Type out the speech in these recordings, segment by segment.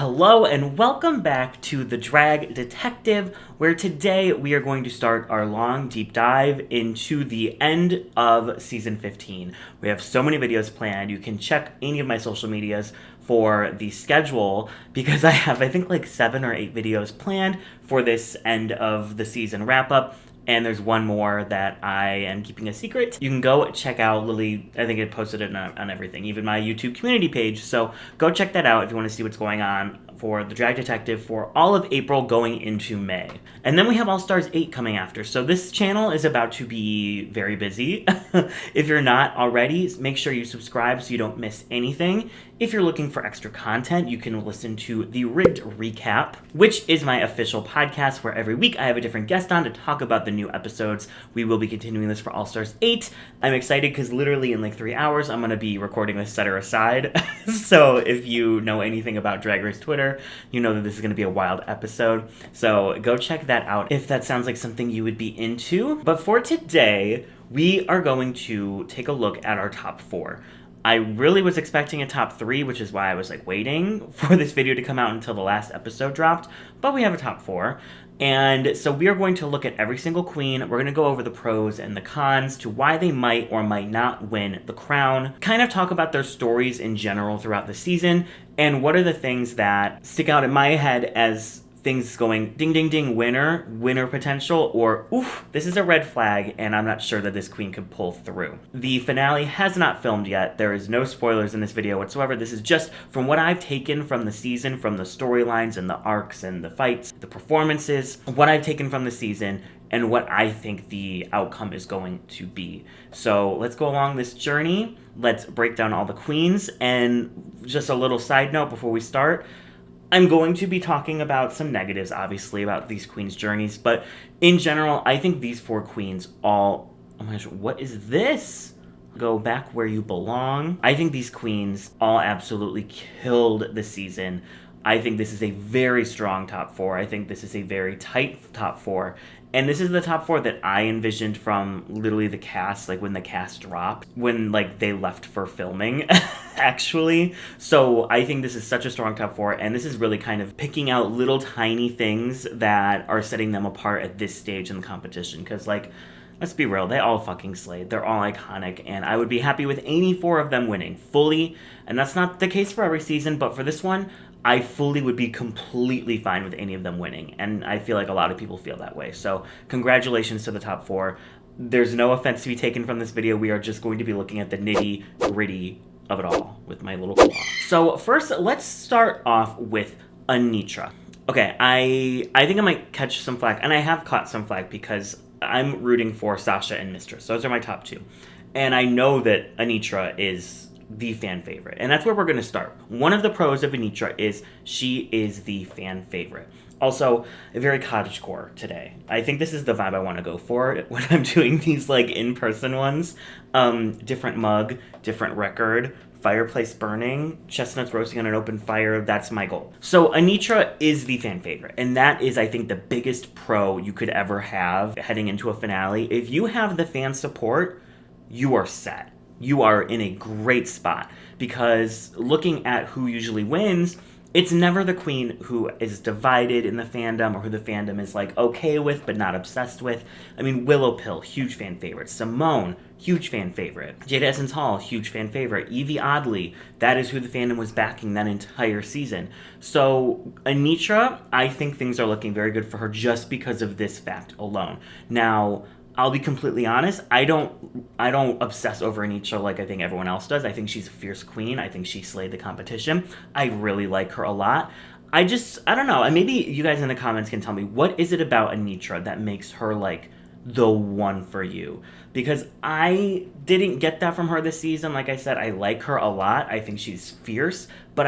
Hello and welcome back to The Drag Detective, where today we are going to start our long deep dive into the end of season 15. We have so many videos planned. You can check any of my social medias for the schedule because I have, I think, like 7 or 8 videos planned for this end of the season wrap up. And there's one more that I am keeping a secret. You can go check out Lily. I think I posted it on everything, even my YouTube community page. So go check that out if you want to see what's going on for The Drag Detective for all of April going into May. And then we have All Stars 8 coming after. So this channel is about to be very busy. If you're not already, make sure you subscribe so you don't miss anything. If you're looking for extra content, you can listen to the Rigged Recap, which is my official podcast where every week I have a different guest on to talk about the new episodes. We will be continuing this for All Stars 8. I'm excited because literally in like 3 hours, I'm going to be recording this Set Her Aside. So if you know anything about Drag Race Twitter, you know that this is going to be a wild episode. So go check that out if that sounds like something you would be into. But for today, we are going to take a look at our top 4. I really was expecting a top 3, which is why I was like waiting for this video to come out until the last episode dropped, but we have a top 4. And so we are going to look at every single queen. We're going to go over the pros and the cons to why they might or might not win the crown, kind of talk about their stories in general throughout the season, and what are the things that stick out in my head as things going ding ding ding winner potential, or oof, this is a red flag and I'm not sure that this queen could pull through. The finale has not filmed yet. There is no spoilers in this video whatsoever. This is just from what I've taken from the season, from the storylines and the arcs and the fights, the performances, what I've taken from the season and what I think the outcome is going to be. So let's go along this journey. Let's break down all the queens. And just a little side note before we start, I'm going to be talking about some negatives, obviously, about these queens' journeys, but in general, I think these 4 queens all... Oh my gosh, what is this? Go back where you belong. I think these queens all absolutely killed the season. I think this is a very strong top 4. I think this is a very tight top 4. And this is the top 4 that I envisioned from literally the cast, like when the cast dropped, when like they left for filming, actually. So I think this is such a strong top 4, and this is really kind of picking out little tiny things that are setting them apart at this stage in the competition. Because like, let's be real, they all fucking slayed. They're all iconic, and I would be happy with any 4 of them winning fully. And that's not the case for every season, but for this one, I fully would be completely fine with any of them winning, and I feel like a lot of people feel that way. So congratulations to the top 4. There's no offense to be taken from this video. We are just going to be looking at the nitty-gritty of it all with my little claw. So first, let's start off with Anetra. Okay, I think I might catch some flack, and I have caught some flack because I'm rooting for Sasha and Mistress. Those are my top 2. And I know that Anetra is the fan favorite, and that's where we're going to start. One of the pros of Anetra is she is the fan favorite. Also, a very cottagecore today. I think this is the vibe I want to go for when I'm doing these like in-person ones. Different mug, different record, fireplace burning, chestnuts roasting on an open fire. That's my goal. So Anetra is the fan favorite, and that is, I think, the biggest pro you could ever have heading into a finale. If you have the fan support, you are set. You are in a great spot, because looking at who usually wins, it's never the queen who is divided in the fandom or who the fandom is like okay with but not obsessed with. I mean, Willow Pill, huge fan favorite. Simone, huge fan favorite. Jada Essence Hall, huge fan favorite. Evie Oddly, that is who the fandom was backing that entire season. So Anetra, I think things are looking very good for her just because of this fact alone. Now, I'll be completely honest, I don't obsess over Anetra like I think everyone else does. I think she's a fierce queen. I think she slayed the competition. I really like her a lot. I don't know. Maybe you guys in the comments can tell me, what is it about Anetra that makes her like the one for you? Because I didn't get that from her this season. Like I said, I like her a lot. I think she's fierce, but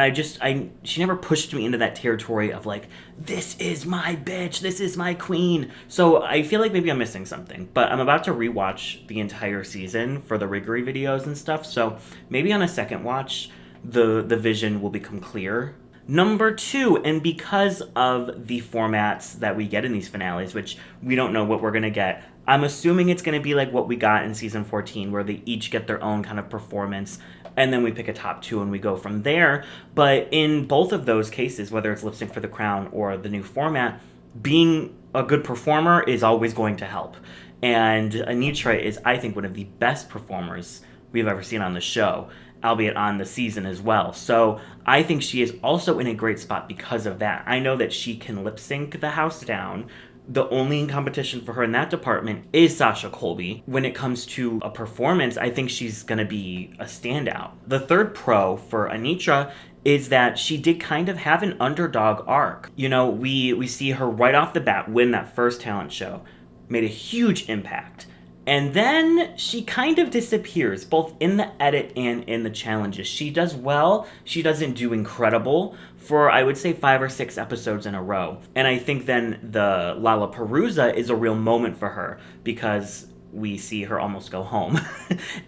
she never pushed me into that territory of like, this is my bitch, this is my queen. So I feel like maybe I'm missing something, but I'm about to rewatch the entire season for the Riggery videos and stuff. So maybe on a second watch, the vision will become clear. Number 2, and because of the formats that we get in these finales, which we don't know what we're going to get, I'm assuming it's going to be like what we got in season 14, where they each get their own kind of performance, and then we pick a top 2 and we go from there. But in both of those cases, whether it's Lip Sync for the Crown or the new format, being a good performer is always going to help. And Anetra is, I think, one of the best performers we've ever seen on the show, albeit on the season as well. So I think she is also in a great spot because of that. I know that she can lip sync the house down. The only competition for her in that department is Sasha Colby. When it comes to a performance, I think she's going to be a standout. The third pro for Anetra is that she did kind of have an underdog arc. You know, we see her right off the bat win that first talent show, made a huge impact. And then she kind of disappears, both in the edit and in the challenges. She does well, she doesn't do incredible for, I would say, 5 or 6 episodes in a row. And I think then the Lollapalooza is a real moment for her, because we see her almost go home.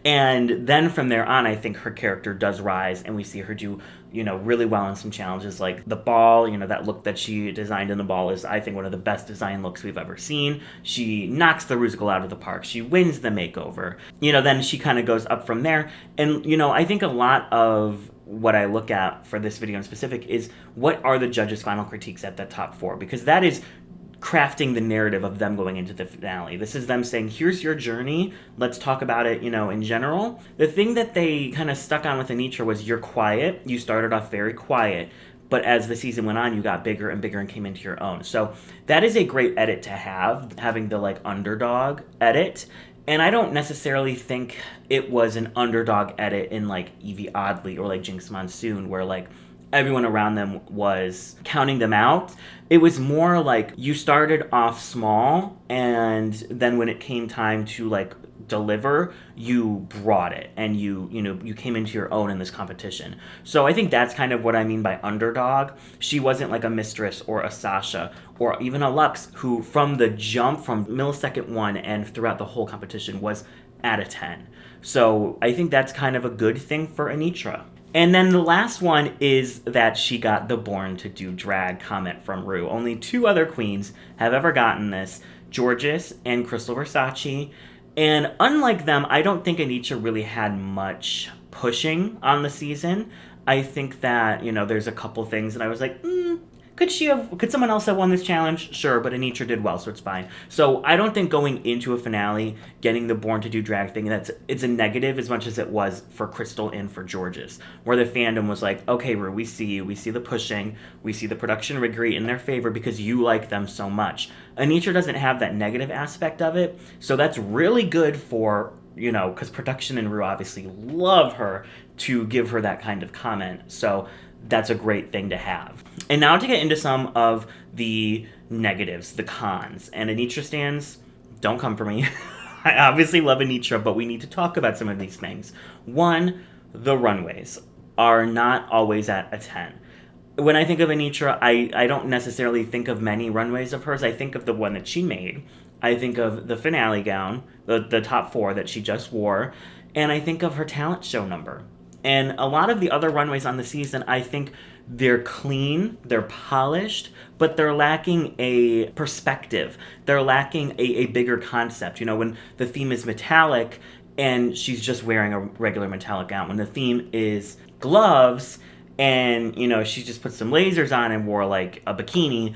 And then from there on, I think her character does rise, and we see her do, really well in some challenges, like the ball. That look that she designed in the ball is, I think, one of the best design looks we've ever seen. She knocks the Rusical out of the park. She wins the makeover. Then she kind of goes up from there. And, I think a lot of what I look at for this video in specific is, what are the judges' final critiques at the top 4? Because that is crafting the narrative of them going into the finale. This is them saying, here's your journey, let's talk about it, in general. The thing that they kind of stuck on with Anetra was, you're quiet. You started off very quiet, but as the season went on, you got bigger and bigger and came into your own. So that is a great edit to have, having the underdog edit. And I don't necessarily think it was an underdog edit in Evie Oddly or Jinx Monsoon, where everyone around them was counting them out. It was more you started off small, and then when it came time to deliver, you brought it, and you came into your own in this competition. So I think that's kind of what I mean by underdog. She wasn't like a Mistress or a Sasha or even a Luxx, who from the jump, from millisecond 1 and throughout the whole competition, was at a 10. So I think that's kind of a good thing for Anetra. And then the last one is that she got the born to do drag comment from Ru. Only 2 other queens have ever gotten this, Jorgeous and Crystal Versace. And unlike them, I don't think Anetra really had much pushing on the season. I think that, there's a couple things that I was like, could someone else have won this challenge? Sure, but Anetra did well, so it's fine. So I don't think going into a finale, getting the Born to Do Drag thing, it's a negative as much as it was for Crystal and for Jorgeous, where the fandom was like, okay, Ru, we see you, we see the pushing, we see the production riggery in their favor because you like them so much. Anetra doesn't have that negative aspect of it, so that's really good for, because production and Ru obviously love her to give her that kind of comment. So that's a great thing to have. And now to get into some of the negatives, the cons. And Anetra stans, don't come for me. I obviously love Anetra, but we need to talk about some of these things. 1, the runways are not always at a 10. When I think of Anetra, I don't necessarily think of many runways of hers. I think of the one that she made. I think of the finale gown, the top 4 that she just wore. And I think of her talent show number. And a lot of the other runways on the season, I think they're clean, they're polished, but they're lacking a perspective. They're lacking a bigger concept. When the theme is metallic and she's just wearing a regular metallic gown. When the theme is gloves and, she just put some lasers on and wore a bikini,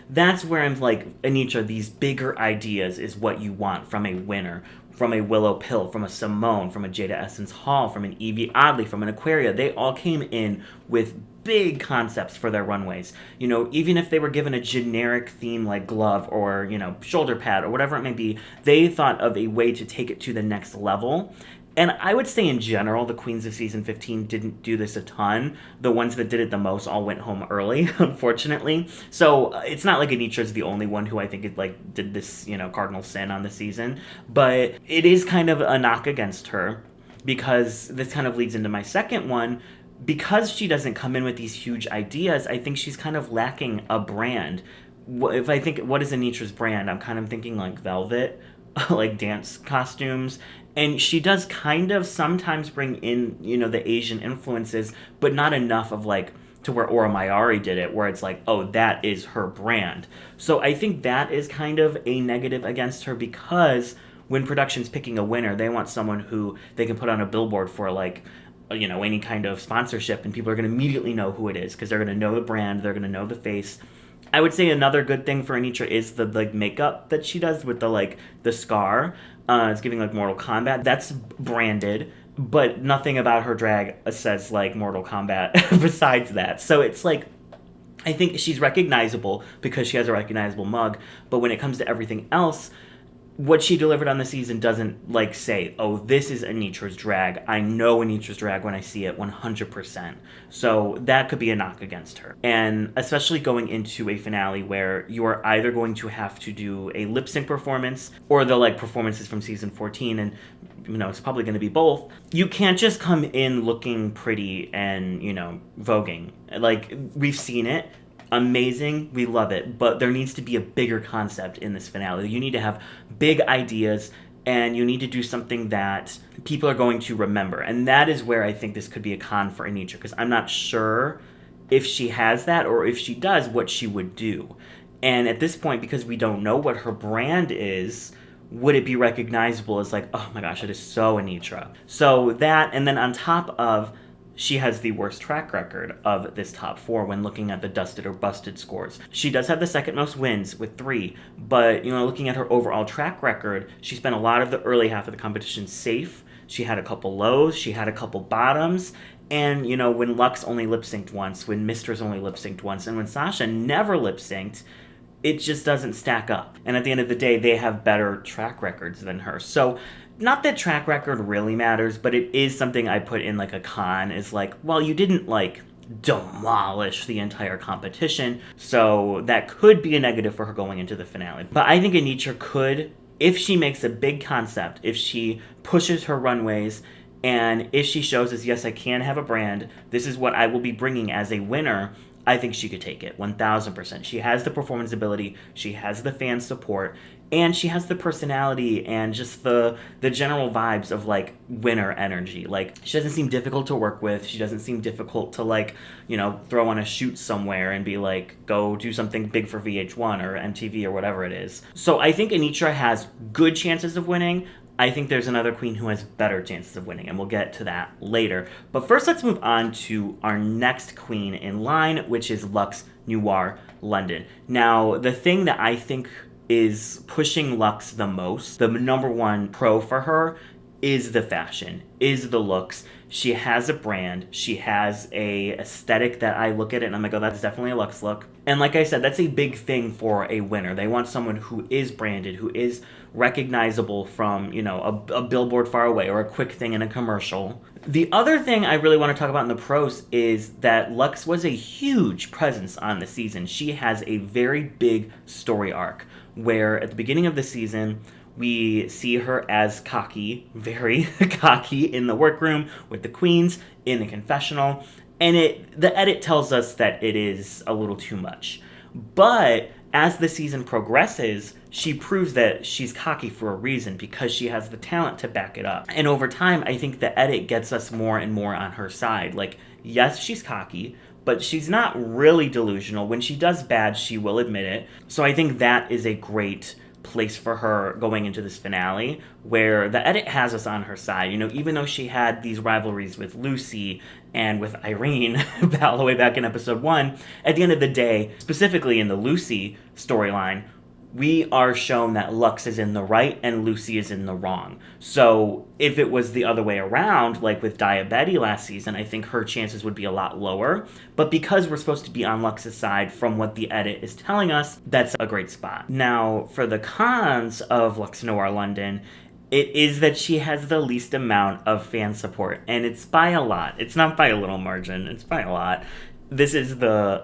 that's where I'm Anetra, these bigger ideas is what you want from a winner. From a Willow Pill, from a Simone, from a Jada Essence Hall, from an Evie Oddly, from an Aquaria. They all came in with big concepts for their runways. Even if they were given a generic theme like glove or, shoulder pad or whatever it may be, they thought of a way to take it to the next level. And I would say in general, the queens of season 15 didn't do this a ton. The ones that did it the most all went home early, unfortunately. So it's not like Anetra's the only one who I think did this, cardinal sin on the season. But it is kind of a knock against her, because this kind of leads into my second one. Because she doesn't come in with these huge ideas, I think she's kind of lacking a brand. If I think, what is Anetra's brand? I'm kind of thinking velvet, dance costumes. And she does kind of sometimes bring in, the Asian influences, but not enough of to where Aura Mayari did it, where it's like, oh, that is her brand. So I think that is kind of a negative against her, because when production's picking a winner, they want someone who they can put on a billboard for, like, you know, any kind of sponsorship, and people are going to immediately know who it is because they're going to know the brand, they're going to know the face. I would say another good thing for Anetra is the, like, makeup that she does with the, like, the scar. It's giving, like, Mortal Kombat. That's branded, but nothing about her drag says, like, Mortal Kombat besides that. So it's like, I think she's recognizable because she has a recognizable mug, but when it comes to everything else, what she delivered on the season doesn't, like, say, oh, this is Anetra's drag. I know Anetra's drag when I see it 100%. So that could be a knock against her. And especially going into a finale where you are either going to have to do a lip sync performance or the, like, performances from season 14, and, you know, it's probably going to be both. You can't just come in looking pretty and, you know, voguing. Like, we've seen it. Amazing, we love it, but there needs to be a bigger concept in this finale. You need to have big ideas, and you need to do something that people are going to remember, and that is where I think this could be a con for Anetra, because I'm not sure if she has that, or if she does, what she would do. And at this point, because we don't know what her brand is, would it be recognizable as, like, oh my gosh, it is so Anetra. So that, and then on top of, she has the worst track record of this top 4 when looking at the dusted or busted scores. She does have the second most wins with 3, but, you know, looking at her overall track record, she spent a lot of the early half of the competition safe. She had a couple lows, she had a couple bottoms, and, you know, when Luxx only lip-synced once, when Mistress only lip-synced once, and when Sasha never lip-synced, it just doesn't stack up. And at the end of the day, they have better track records than her. So, not that track record really matters, but it is something I put in, like, a con, is like, well, you didn't, like, demolish the entire competition, so that could be a negative for her going into the finale. But I think Anetra could, if she makes a big concept, if she pushes her runways, and if she shows us, yes, I can have a brand, this is what I will be bringing as a winner, I think she could take it, 1,000%. She has the performance ability, she has the fan support, and she has the personality and just the general vibes of, like, winner energy. Like, she doesn't seem difficult to work with. She doesn't seem difficult to, like, you know, throw on a shoot somewhere and be like, go do something big for VH1 or MTV or whatever it is. So I think Anetra has good chances of winning. I think there's another queen who has better chances of winning, and we'll get to that later. But first, let's move on to our next queen in line, which is Luxx Noir London. Now, the thing that I think is pushing Luxx the most, the number one pro for her, is the fashion, is the looks. She has a brand. She has a aesthetic that I look at it and I'm like, oh, that's definitely a Luxx look. And like I said, that's a big thing for a winner. They want someone who is branded, who is recognizable from, you know, a billboard far away or a quick thing in a commercial. The other thing I really want to talk about in the pros is that Luxx was a huge presence on the season. She has a very big story arc where at the beginning of the season, we see her as cocky, very cocky in the workroom with the queens, in the confessional, and the edit tells us that it is a little too much. But as the season progresses, she proves that she's cocky for a reason because she has the talent to back it up. And over time, I think the edit gets us more and more on her side. Like, yes, she's cocky, but she's not really delusional. When she does bad, she will admit it. So I think that is a great place for her going into this finale, where the edit has us on her side. You know, even though she had these rivalries with Lucy and with Irene all the way back in episode 1, at the end of the day, specifically in the Lucy storyline, we are shown that Luxx is in the right and Lucy is in the wrong. So if it was the other way around, like with Diabetti last season, I think her chances would be a lot lower. But because we're supposed to be on Luxx's side from what the edit is telling us, that's a great spot. Now, for the cons of Luxx Noir London, it is that she has the least amount of fan support. And it's by a lot. It's not by a little margin. It's by a lot. This is the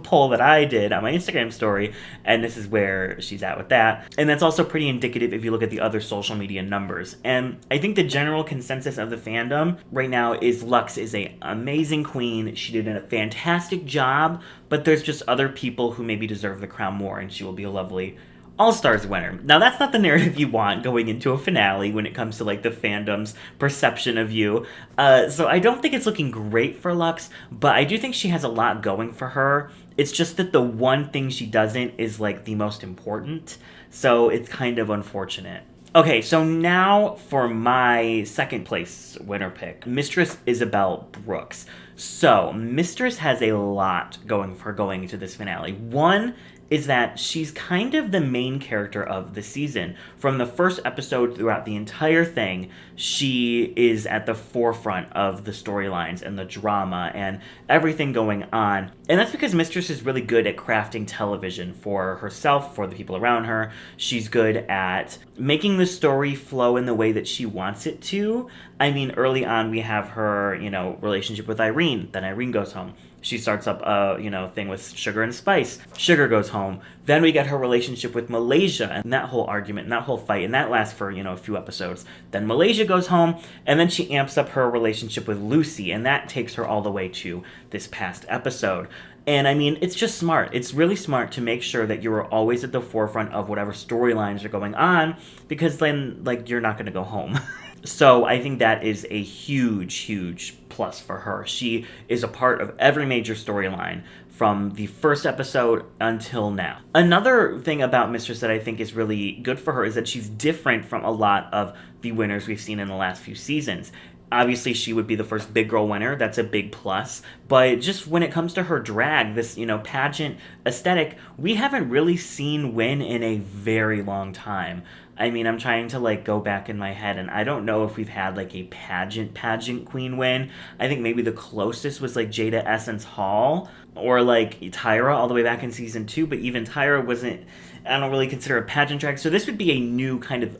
poll that I did on my Instagram story, and this is where she's at with that. And that's also pretty indicative if you look at the other social media numbers. And I think the general consensus of the fandom right now is Luxx is an amazing queen. She did a fantastic job, but there's just other people who maybe deserve the crown more, and she will be a lovely All-Stars winner. Now, that's not the narrative you want going into a finale when it comes to, like, the fandom's perception of you. So I don't think it's looking great for Luxx, but I do think she has a lot going for her. It's just that the one thing she doesn't is, like, the most important. So it's kind of unfortunate. Okay, so now for my second place winner pick, Mistress Isabelle Brooks. So, Mistress has a lot going for her going into this finale. One is that she's kind of the main character of the season. From the first episode throughout the entire thing, she is at the forefront of the storylines and the drama and everything going on. And that's because Mistress is really good at crafting television for herself, for the people around her. She's good at making the story flow in the way that she wants it to. I mean, early on we have her, relationship with Irene. Then Irene goes home. She starts up a, thing with Sugar and Spice. Sugar goes home. Then we get her relationship with Malaysia and that whole argument and that whole fight. And that lasts for, a few episodes. Then Malaysia goes home. And then she amps up her relationship with Lucy. And that takes her all the way to this past episode. And I mean, it's just smart. It's really smart to make sure that you're always at the forefront of whatever storylines are going on. Because then, you're not going to go home. So I think that is a huge, huge plus for her. She is a part of every major storyline from the first episode until now. Another thing about Mistress that I think is really good for her is that she's different from a lot of the winners we've seen in the last few seasons. Obviously, she would be the first big girl winner. That's a big plus. But just when it comes to her drag, this, pageant aesthetic, we haven't really seen win in a very long time. I mean, I'm trying to, go back in my head, and I don't know if we've had, a pageant queen win. I think maybe the closest was, Jada Essence Hall, or, Tyra all the way back in season 2, but even Tyra wasn't, I don't really consider a pageant drag. So this would be a new kind of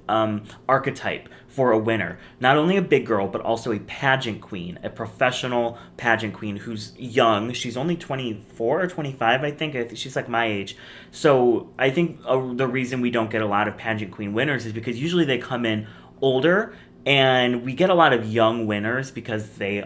archetype for a winner. Not only a big girl, but also a pageant queen, a professional pageant queen who's young. She's only 24 or 25, I think. She's my age. So I think the reason we don't get a lot of pageant queen winners is because usually they come in older, and we get a lot of young winners because they,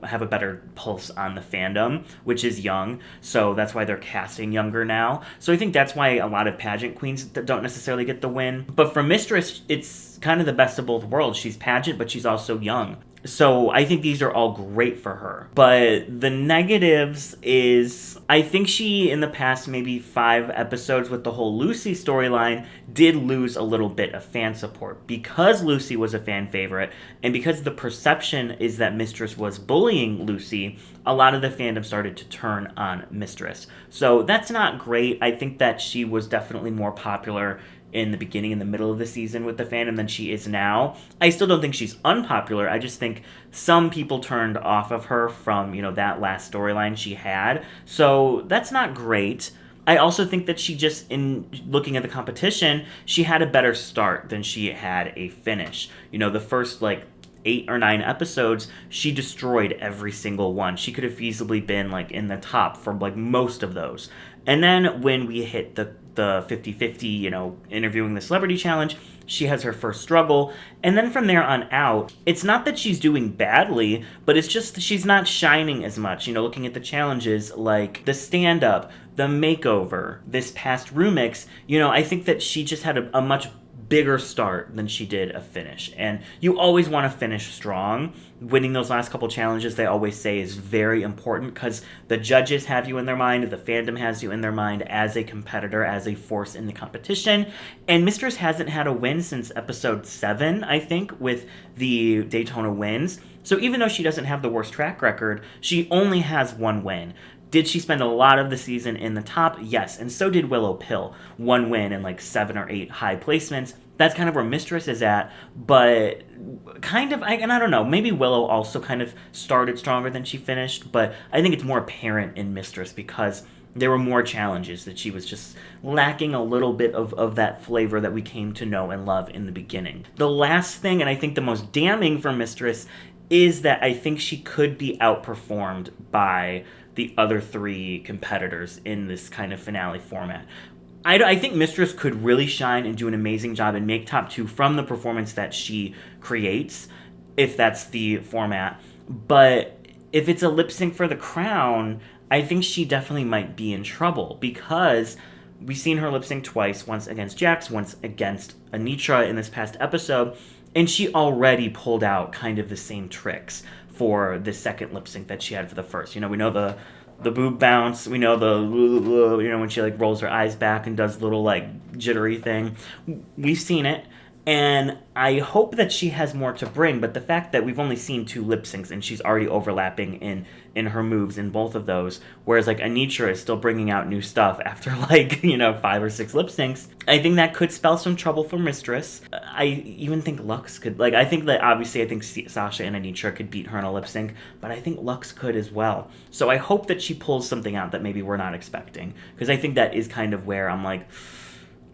have a better pulse on the fandom, which is young. So that's why they're casting younger now. So I think that's why a lot of pageant queens don't necessarily get the win. But for Mistress, it's kind of the best of both worlds. She's pageant, but she's also young. So I think these are all great for her. But the negatives is, I think she, in the past maybe 5 episodes with the whole Lucy storyline, did lose a little bit of fan support. Because Lucy was a fan favorite, and because the perception is that Mistress was bullying Lucy, a lot of the fandom started to turn on Mistress. So that's not great. I think that she was definitely more popular in the beginning and the middle of the season with the fandom than she is now. I still don't think she's unpopular. I just think some people turned off of her from, that last storyline she had. So that's not great. I also think that she just, in looking at the competition, she had a better start than she had a finish. The first, 8 or 9 episodes, she destroyed every single one. She could have feasibly been, in the top for, most of those. And then when we hit the 50-50, interviewing the celebrity challenge, she has her first struggle. And then from there on out, it's not that she's doing badly, but it's just she's not shining as much. Looking at the challenges like the stand-up, the makeover, this past remix, I think that she just had a much bigger start than she did a finish. And you always want to finish strong. Winning those last couple challenges, they always say, is very important because the judges have you in their mind, the fandom has you in their mind as a competitor, as a force in the competition. And Mistress hasn't had a win since episode 7, I think, with the Daytona wins. So even though she doesn't have the worst track record, she only has 1 win. Did she spend a lot of the season in the top? Yes, and so did Willow Pill. 1 win and 7 or 8 high placements. That's kind of where Mistress is at, but kind of, and I don't know, maybe Willow also kind of started stronger than she finished, but I think it's more apparent in Mistress because there were more challenges that she was just lacking a little bit of that flavor that we came to know and love in the beginning. The last thing, and I think the most damning for Mistress, is that I think she could be outperformed by the other 3 competitors in this kind of finale format. I think Mistress could really shine and do an amazing job and make top 2 from the performance that she creates, if that's the format. But if it's a lip sync for the crown, I think she definitely might be in trouble because we've seen her lip sync twice, once against Jax, once against Anetra in this past episode, and she already pulled out kind of the same tricks for the second lip sync that she had for the first. We know the boob bounce, we know when she like rolls her eyes back and does little like jittery thing. We've seen it. And I hope that she has more to bring, but the fact that we've only seen 2 lip syncs and she's already overlapping in her moves in both of those, whereas like Anetra is still bringing out new stuff after 5 or 6 lip syncs, I think that could spell some trouble for Mistress. I even think Luxx could, I think that obviously I think Sasha and Anetra could beat her in a lip sync, but I think Luxx could as well. So I hope that she pulls something out that maybe we're not expecting, because I think that is kind of where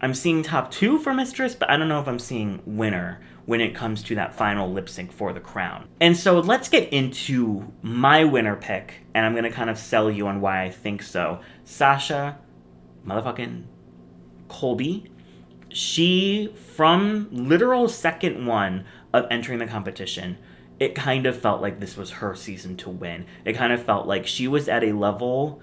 I'm seeing top 2 for Mistress, but I don't know if I'm seeing winner when it comes to that final lip sync for the crown. And so let's get into my winner pick, and I'm going to kind of sell you on why I think so. Sasha motherfucking Colby. She, from literal second one of entering the competition, it kind of felt like this was her season to win. It kind of felt like she was at a level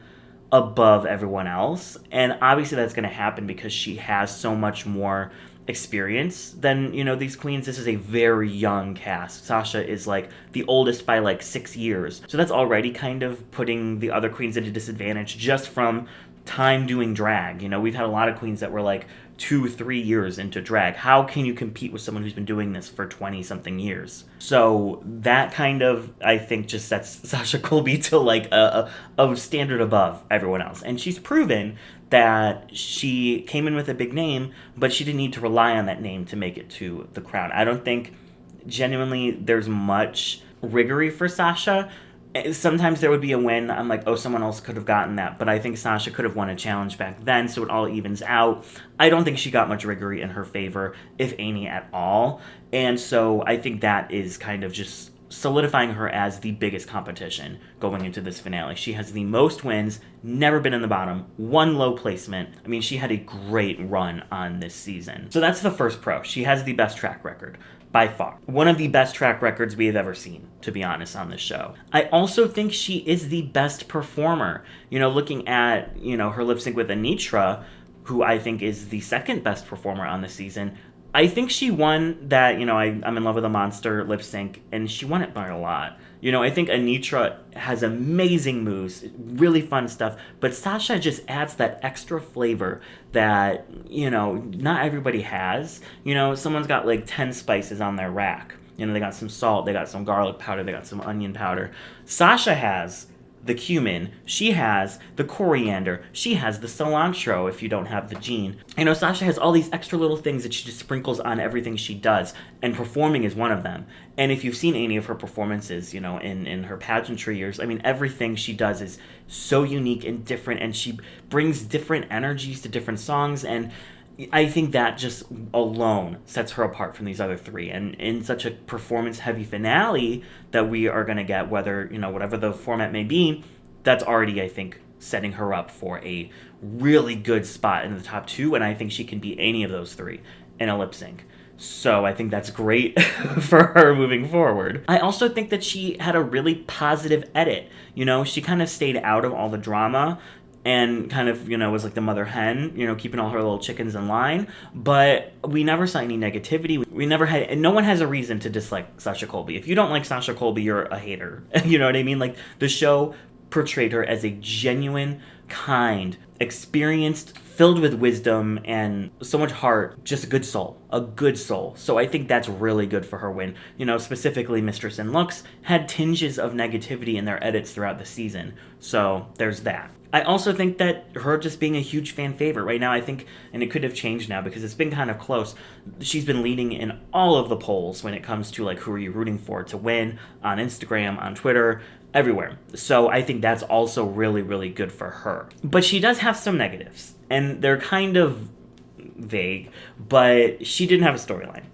above everyone else, and obviously that's going to happen because she has so much more experience than these queens. This is a very young cast. Sasha is the oldest by 6 years, so that's already kind of putting the other queens at a disadvantage just from time doing drag. We've had a lot of queens that were 2-3 years into drag. How can you compete with someone who's been doing this for 20 something years? So that kind of, I think, just sets Sasha Colby to a standard above everyone else. And she's proven that she came in with a big name, but she didn't need to rely on that name to make it to the crown. I don't think genuinely there's much riggery for Sasha. Sometimes there would be a win. I'm like, oh, someone else could have gotten that. But I think Sasha could have won a challenge back then, so it all evens out. I don't think she got much riggery in her favor, if any at all. And so I think that is kind of just solidifying her as the biggest competition going into this finale. She has the most wins, never been in the bottom, 1 low placement. I mean, she had a great run on this season. So that's the first pro. She has the best track record. By far. One of the best track records we have ever seen, to be honest, on this show. I also think she is the best performer. Looking at, her lip sync with Anetra, who I think is the second best performer on the season, I think she won that, I'm in love with a monster lip sync, and she won it by a lot. I think Anetra has amazing moves, really fun stuff, but Sasha just adds that extra flavor that, not everybody has. Someone's got 10 spices on their rack. They got some salt, they got some garlic powder, they got some onion powder. Sasha has the cumin, she has the coriander, she has the cilantro if you don't have the gene. Sasha has all these extra little things that she just sprinkles on everything she does, and performing is one of them. And if you've seen any of her performances, in her pageantry years, I mean, everything she does is so unique and different, and she brings different energies to different songs, and I think that just alone sets her apart from these other 3. And in such a performance-heavy finale that we are going to get, whether, whatever the format may be, that's already, I think, setting her up for a really good spot in the top 2, and I think she can beat any of those 3 in a lip sync. So I think that's great for her moving forward. I also think that she had a really positive edit. She kind of stayed out of all the drama, and kind of, was like the mother hen, keeping all her little chickens in line. But we never saw any negativity. We never had, and no one has a reason to dislike Sasha Colby. If you don't like Sasha Colby, you're a hater. You know what I mean? The show portrayed her as a genuine, kind, experienced, filled with wisdom and so much heart, just a good soul. So I think that's really good for her win. Specifically Mistress and Luxx had tinges of negativity in their edits throughout the season. So there's that. I also think that her just being a huge fan favorite right now, I think, and it could have changed now because it's been kind of close, she's been leading in all of the polls when it comes to who are you rooting for to win on Instagram, on Twitter, everywhere. So I think that's also really, really good for her. But she does have some negatives, and they're kind of vague, but she didn't have a storyline.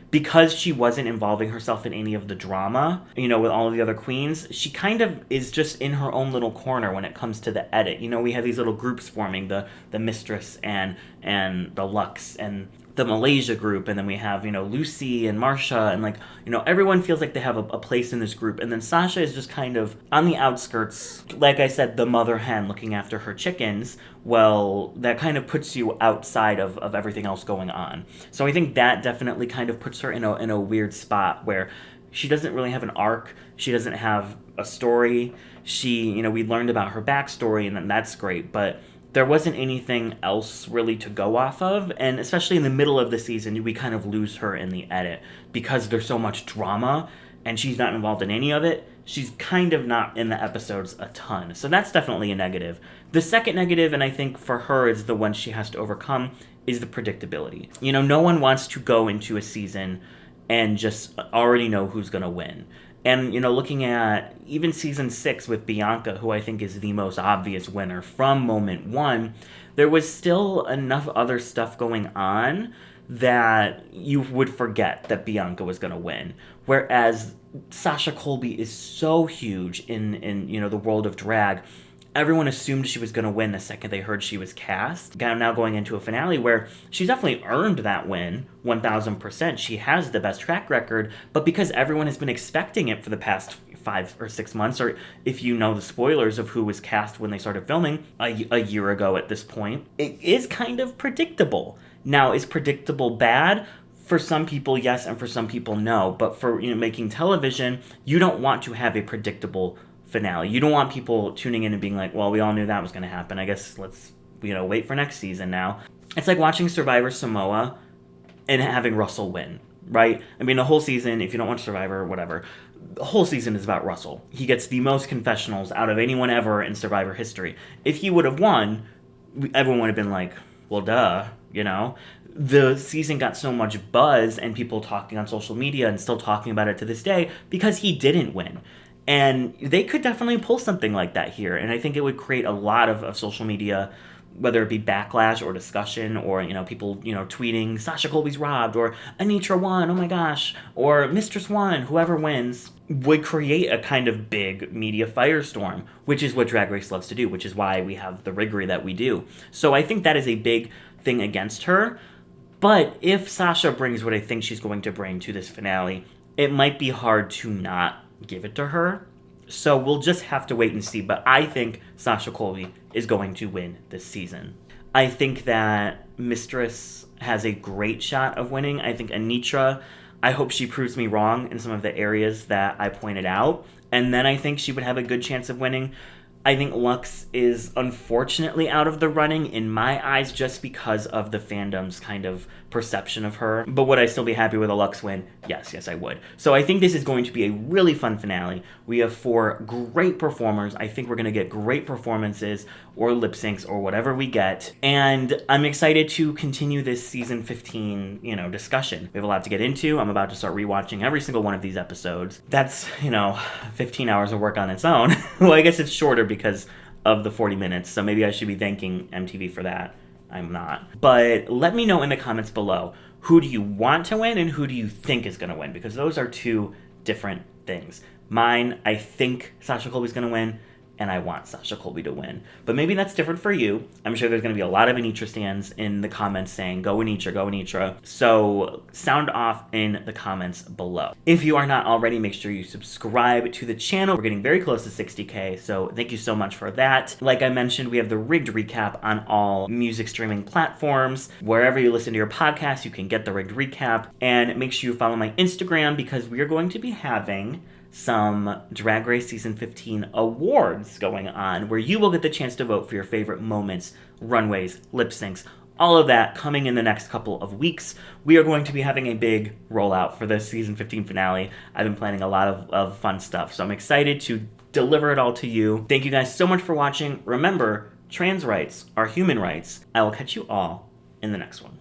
Because she wasn't involving herself in any of the drama, with all of the other queens, she kind of is just in her own little corner when it comes to the edit. We have these little groups forming, the Mistress and the Luxx, and the Malaysia group, and then we have, Lucy and Marsha, and everyone feels like they have a place in this group. And then Sasha is just kind of on the outskirts, like I said, the mother hen looking after her chickens. Well, that kind of puts you outside of everything else going on. So I think that definitely kind of puts her in a weird spot where she doesn't really have an arc. She doesn't have a story. We learned about her backstory, and then that's great, but there wasn't anything else really to go off of, and especially in the middle of the season, we kind of lose her in the edit because there's so much drama, and she's not involved in any of it. She's kind of not in the episodes a ton, so that's definitely a negative. The second negative, and I think for her is the one she has to overcome, is the predictability. No one wants to go into a season and just already know who's going to win. And, looking at even season 6 with Bianca, who I think is the most obvious winner from moment one, there was still enough other stuff going on that you would forget that Bianca was going to win. Whereas Sasha Colby is so huge in the world of drag. Everyone assumed she was going to win the second they heard she was cast. Now going into a finale where she's definitely earned that win, 1,000%. She has the best track record, but because everyone has been expecting it for the past 5 or 6 months, or if you know the spoilers of who was cast when they started filming a year ago at this point, it is kind of predictable. Now, is predictable bad? For some people, yes, and for some people, no. But for making television, you don't want to have a predictable finale. You don't want people tuning in and being like, well, we all knew that was going to happen. I guess let's, wait for next season now. It's like watching Survivor Samoa and having Russell win, right? I mean, the whole season, if you don't watch Survivor, whatever, the whole season is about Russell. He gets the most confessionals out of anyone ever in Survivor history. If he would have won, everyone would have been like, well, duh, The season got so much buzz and people talking on social media and still talking about it to this day because he didn't win. And they could definitely pull something like that here. And I think it would create a lot of social media, whether it be backlash or discussion or, people, tweeting, Sasha Colby's robbed, or Anetra won, oh my gosh, or Mistress won, whoever wins, would create a kind of big media firestorm, which is what Drag Race loves to do, which is why we have the riggery that we do. So I think that is a big thing against her. But if Sasha brings what I think she's going to bring to this finale, it might be hard to not give it to her. So we'll just have to wait and see. But I think Sasha Colby is going to win this season. I think that Mistress has a great shot of winning. I think Anetra, I hope she proves me wrong in some of the areas that I pointed out. And then I think she would have a good chance of winning. I think Luxx is unfortunately out of the running in my eyes just because of the fandom's kind of perception of her. But would I still be happy with a Luxx win? Yes, I would. So I think this is going to be a really fun finale. We have 4 great performers. I think we're going to get great performances or lip syncs or whatever we get. And I'm excited to continue this season 15, discussion. We have a lot to get into. I'm about to start rewatching every single one of these episodes. That's, 15 hours of work on its own. Well, I guess it's shorter because of the 40 minutes. So maybe I should be thanking MTV for that. I'm not. But let me know in the comments below, who do you want to win and who do you think is going to win? Because those are 2 different things. Mine, I think Sasha Colby's going to win, and I want Sasha Colby to win. But maybe that's different for you. I'm sure there's going to be a lot of Anetra stands in the comments saying, go Anetra, go Anetra. So sound off in the comments below. If you are not already, make sure you subscribe to the channel. We're getting very close to 60K, so thank you so much for that. Like I mentioned, we have the Rigged Recap on all music streaming platforms. Wherever you listen to your podcast, you can get the Rigged Recap. And make sure you follow my Instagram because we are going to be having some Drag Race Season 15 awards going on where you will get the chance to vote for your favorite moments, runways, lip syncs, all of that coming in the next couple of weeks. We are going to be having a big rollout for the Season 15 finale. I've been planning a lot of fun stuff, so I'm excited to deliver it all to you. Thank you guys so much for watching. Remember, trans rights are human rights. I will catch you all in the next one.